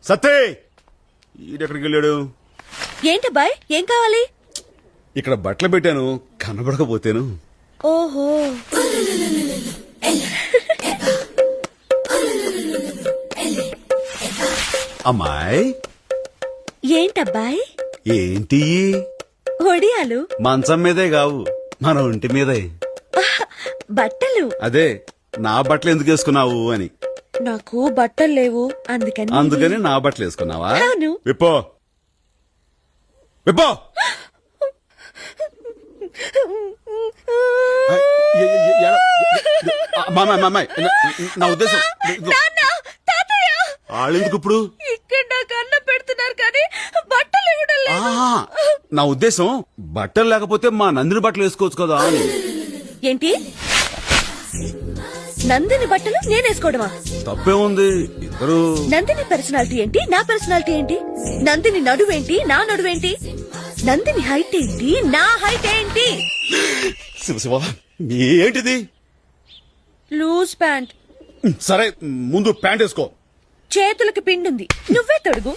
సత్తే ఈడెక్కడికి వెళ్ళాడు? ఏంటబ్బాయ్ ఏం కావాలి? ఇక్కడ బట్టలు పెట్టాను, కనబడకపోతేను. ఓహో, అమ్మాయి ఏంటబ్బాయ్? ఏంటి? ఒడియాలు. మంచం మీదే కావు, మన ఒంటి మీదే. బట్టలు. అదే నా బట్టలు ఎందుకు వేసుకున్నావు అని. నాకు బట్టలు లేవు, అందుకని నా బట్టలు వేసుకున్నావా? అవును. విప్పో విప్పో. మామాయ్ నా ఉద్దేశం వాళ్ళెందుకు ఇప్పుడు ఇక్కడ నాకు అన్నం పెడుతున్నారు కానీ బట్టలు ఇవ్వడం లేదు. నా ఉద్దేశం బట్టలు లేకపోతే మా నందిని బట్టలు వేసుకోవచ్చు కదా అని. ఏంటి నందిని బట్టలు నేనేసుకోవడమా? తప్పే ఉంది. ఇద్దరు నందిని పర్సనాలిటీ ఏంటి, నా పర్సనాలిటీ ఏంటి? నందిని నడువేంటి, నా నడువేంటి? నందిని హైట్ ఏంటి, నా హైట్ ఏంటి? శివ శివ ఏంటిది? Loose pant. సరే ముందు ప్యాంట్ వేసుకో. చేతులకి పిండుంది, నువ్వే తొడుగు.